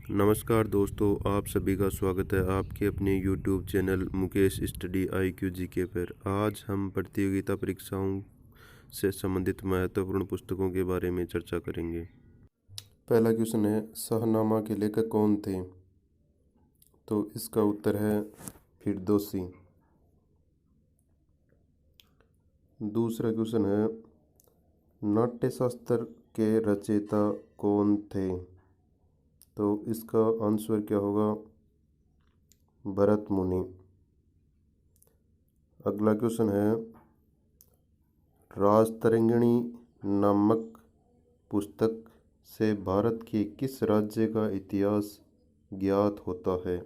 नमस्कार दोस्तों, आप सभी का स्वागत है आपके अपने YouTube channel Mukesh study IQ GK पर। आज हम प्रतियोगिता परीक्षाओं से संबंधित महत्वपूर्ण पुस्तकों के बारे में चर्चा करेंगे। पहला क्वेश्चन है, शाहनामा के लेखक कौन थे? तो इसका उत्तर है फिरदौसी। दूसरा क्वेश्चन है, नाट्यशास्त्र के रचयिता कौन थे? तो इसका आंसर क्या होगा? भरत मुनि। अगला क्वेश्चन है, राजतरंगिणी नामक पुस्तक से भारत के किस राज्य का इतिहास ज्ञात होता है?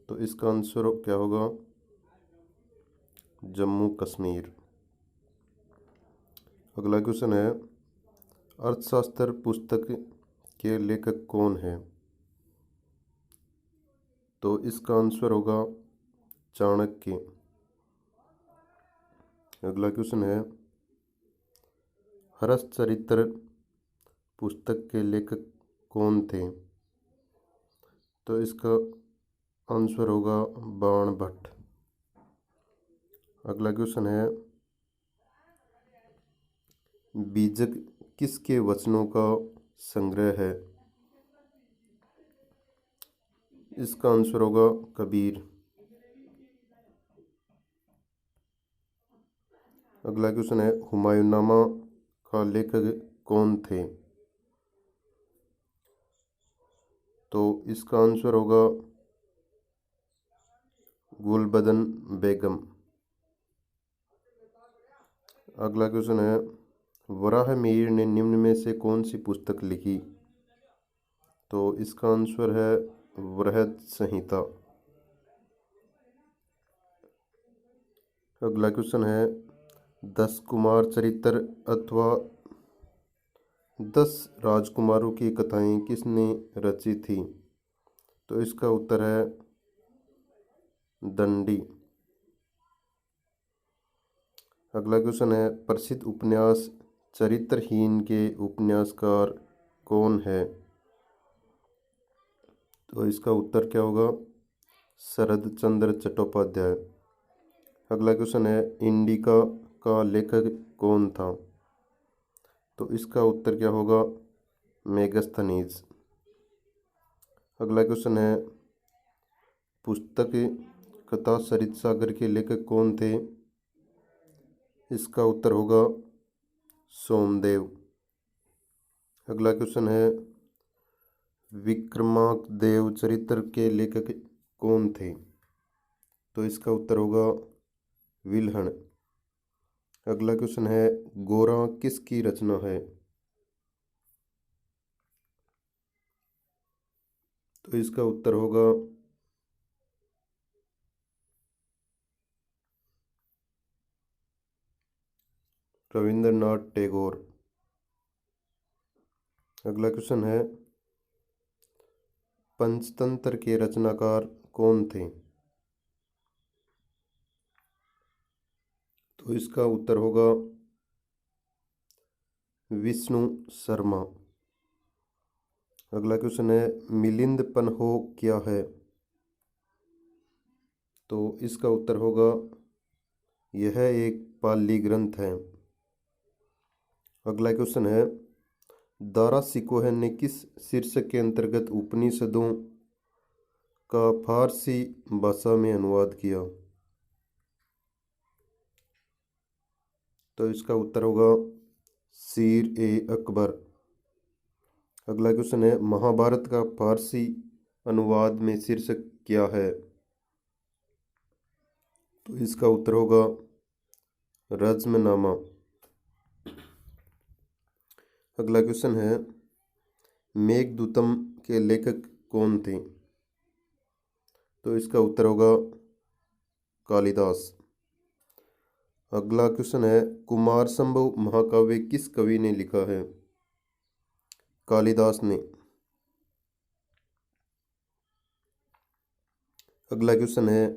तो इसका आंसर क्या होगा? जम्मू कश्मीर। अगला क्वेश्चन है, अर्थशास्त्र पुस्तक के लेखक कौन है? तो इसका आंसर होगा चाणक्य। अगला क्वेश्चन है, हर्षचरित्र पुस्तक के लेखक कौन थे? तो इसका आंसर होगा बाणभट्ट। अगला क्वेश्चन है, बीजक किसके वचनों का संग्रह है? इसका आंसर होगा कबीर। अगला क्वेश्चन है, हुमायूंनामा का लेखक कौन थे? तो इसका आंसर होगा गुलबदन बेगम। अगला क्वेश्चन है, वराहमिहिर ने निम्न में से कौन सी पुस्तक लिखी? तो इसका आंसर है बृहद संहिता। अगला क्वेश्चन है, 10 कुमार चरित्र अथवा 10 राजकुमारों की कथाएं किसने रची थी? तो इसका उत्तर है दंडी। अगला क्वेश्चन है, प्रसिद्ध उपन्यास चरित्रहीन के उपन्यासकार कौन है? तो इसका उत्तर क्या होगा? शरद चंद्र चट्टोपाध्याय। अगला क्वेश्चन है, इंडिका का लेखक कौन था? तो इसका उत्तर क्या होगा? मेगस्थनीज। अगला क्वेश्चन है, पुस्तक कथा सरित सागर के लेखक कौन थे? इसका उत्तर होगा सोमदेव। अगला क्वेश्चन है, विक्रमांकदेव चरित्र के लेखक कौन थे? तो इसका उत्तर होगा विल्हण। अगला क्वेश्चन है, गोरा किसकी रचना है? तो इसका उत्तर होगा रविंद्रनाथ टैगोर। अगला क्वेश्चन है, पंचतंत्र के रचनाकार कौन थे? तो इसका उत्तर होगा विष्णु शर्मा। अगला क्वेश्चन है, मिलिंद पन्हो क्या है? तो इसका उत्तर होगा यह एक पाली ग्रंथ है। अगला क्वेश्चन है, दारा शिकोह ने किस शीर्षक के अंतर्गत उपनिषदों का फारसी भाषा में अनुवाद किया? तो इसका उत्तर होगा सीर ए अकबर। अगला क्वेश्चन है, महाभारत का फारसी अनुवाद में शीर्षक क्या है? तो इसका उत्तर होगा रज्मनामा। अगला क्वेश्चन है, मेघदूतम के लेखक कौन थे? तो इसका उत्तर होगा कालिदास। अगला क्वेश्चन है, कुमार संभव महाकाव्य किस कवि ने लिखा है? कालिदास ने। अगला क्वेश्चन है,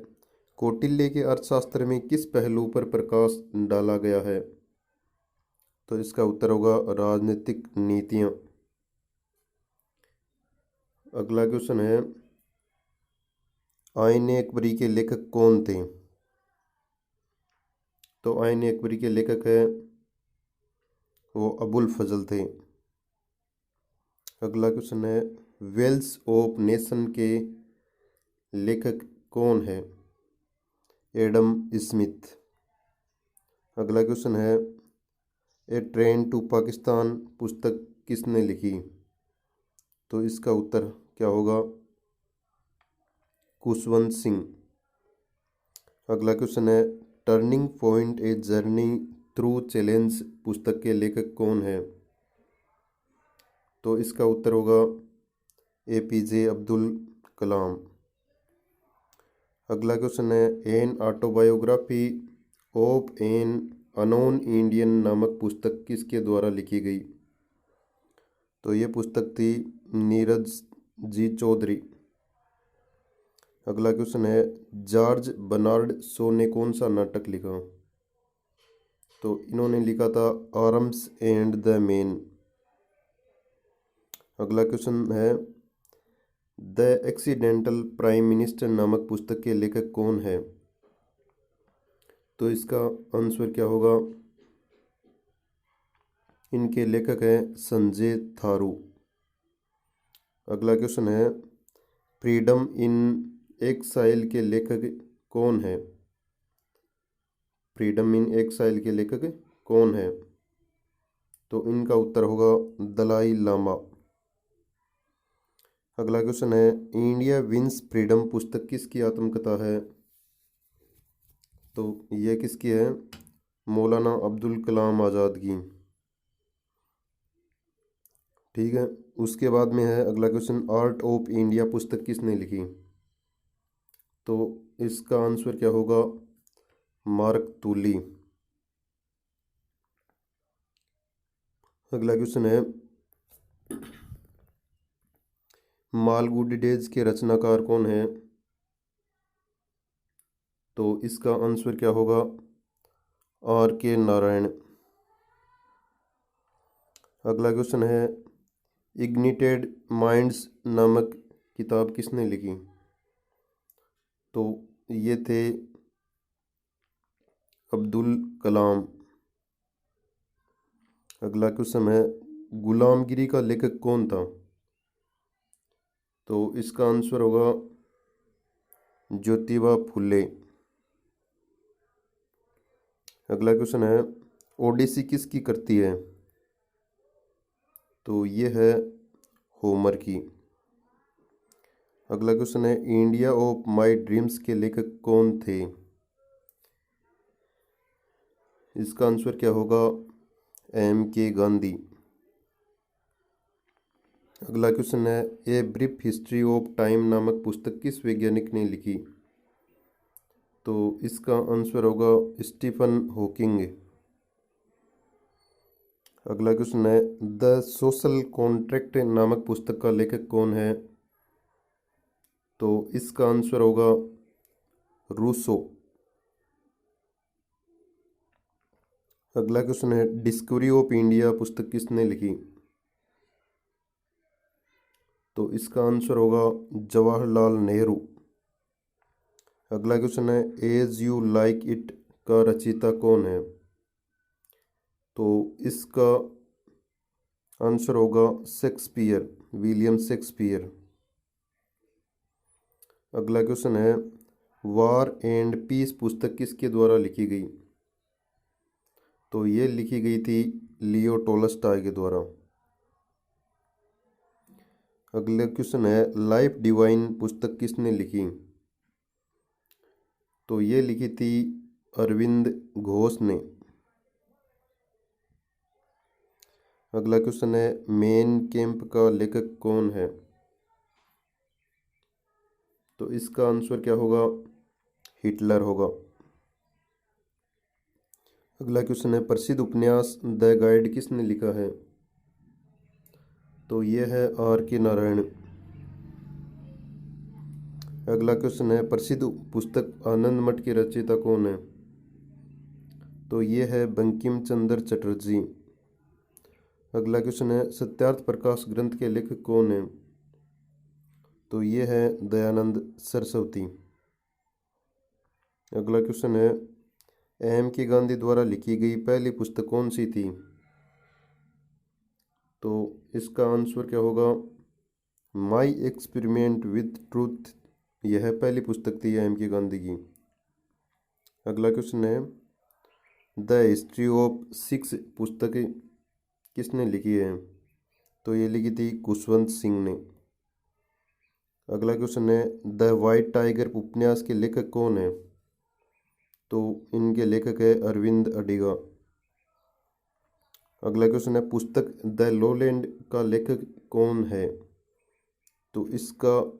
कौटिल्य के अर्थशास्त्र में किस पहलू पर प्रकाश डाला गया है? तो इसका उत्तर होगा राजनीतिक नीतियां। अगला क्वेश्चन है, आईने अकबरी के लेखक कौन थे? तो आईने अकबरी के लेखक है वो अबुल फजल थे। अगला क्वेश्चन है, वेल्स ऑफ नेशन के लेखक कौन है? Adam Smith. अगला क्वेश्चन है, ए ट्रेन टू पाकिस्तान पुस्तक किसने लिखी? तो इसका उत्तर क्या होगा? खुशवंत सिंह। अगला क्वेश्चन है, turning point a journey through challenge पुस्तक के लेखक कौन है? तो इसका उत्तर होगा APJ अब्दुल कलाम। अगला क्वेश्चन है, an autobiography of an unknown Indian नामक पुस्तक किसके द्वारा लिखी गई? तो ये पुस्तक थी नीरज जी चौधरी। अगला क्वेश्चन है, जॉर्ज बर्नार्ड शो ने कौन सा नाटक लिखा? तो इन्होंने लिखा था आर्म्स एंड द मैन। अगला क्वेश्चन है, द एक्सीडेंटल प्राइम मिनिस्टर नामक पुस्तक के लेखक कौन है? तो इसका आंसर क्या होगा? इनके लेखक हैं संजय थारू। अगला क्वेश्चन है, फ्रीडम इन एक्साइल के लेखक कौन है? फ्रीडम इन एक्साइल के लेखक कौन है? तो इनका उत्तर होगा दलाई लामा। अगला क्वेश्चन है, इंडिया विंस फ्रीडम पुस्तक किसकी आत्मकथा है? तो यह किसकी है? मौलाना अब्दुल कलाम आज़ाद की। ठीक है, उसके बाद में है अगला क्वेश्चन, आर्ट ऑफ इंडिया पुस्तक किसने लिखी? तो इसका आंसर क्या होगा? मार्क टूली। अगला क्वेश्चन है, मालगुडी डेज के रचनाकार कौन है? तो इसका आंसर क्या होगा? RK नारायण। अगला क्वेश्चन है, इग्निटेड माइंड्स नामक किताब किसने लिखी? तो ये थे अब्दुल कलाम। अगला क्वेश्चन है, गुलामगिरी का लेखक कौन था? तो इसका आंसर होगा ज्योतिबा फुले। अगला क्वेश्चन है, ओडिसी किसकी करती है? तो ये है होमर की। अगला क्वेश्चन है, इंडिया ऑफ माय ड्रीम्स के लेखक कौन थे? इसका आंसर क्या होगा? MK गांधी। अगला क्वेश्चन है, a brief history of time नामक पुस्तक किस वैज्ञानिक ने लिखी? तो इसका आंसर होगा स्टीफन हॉकिंग। अगला क्वेश्चन है, द सोशल कॉन्ट्रैक्ट नामक पुस्तक का लेखक कौन है? तो इसका आंसर होगा रूसो। अगला क्वेश्चन है, डिस्कवरी ऑफ इंडिया पुस्तक किसने लिखी? तो इसका आंसर होगा जवाहरलाल नेहरू। अगला क्वेश्चन है, एज यू लाइक इट का रचयिता कौन है? तो इसका आंसर होगा शेक्सपियर, विलियम शेक्सपियर। अगला क्वेश्चन है, वार एंड पीस पुस्तक किसके द्वारा लिखी गई? तो ये लिखी गई थी लियो टोल्स्टॉय के द्वारा। अगला क्वेश्चन है, लाइफ डिवाइन पुस्तक किसने लिखी? तो ये लिखी थी अरविंद घोष ने। अगला क्वेश्चन है, मेन कैंप का लेखक कौन है? तो इसका आंसर क्या होगा? हिटलर होगा। अगला क्वेश्चन है, प्रसिद्ध उपन्यास द गाइड किसने लिखा है? तो ये है RK नारायण। अगला क्वेश्चन है, प्रसिद्ध पुस्तक आनंद मठ के रचयिता कौन है? तो ये है बंकिम चंद्र चटर्जी। अगला क्वेश्चन है, सत्यार्थ प्रकाश ग्रंथ के लेखक कौन है? तो ये है दयानंद सरस्वती। अगला क्वेश्चन है, एम के गांधी द्वारा लिखी गई पहली पुस्तक कौन सी थी? तो इसका आंसर क्या होगा? My experiment with truth. यह पहली पुस्तक थी एम के गांधी की। अगला क्वेश्चन है, द हिस्ट्री ऑफ सिक्स पुस्तक किसने लिखी है? तो ये लिखी थी खुशवंत सिंह ने। अगला क्वेश्चन है, द वाइट टाइगर उपन्यास के लेखक कौन है? तो इनके लेखक है अरविंद अडिगा। अगला क्वेश्चन है, पुस्तक द लोलैंड का लेखक कौन है? तो इसका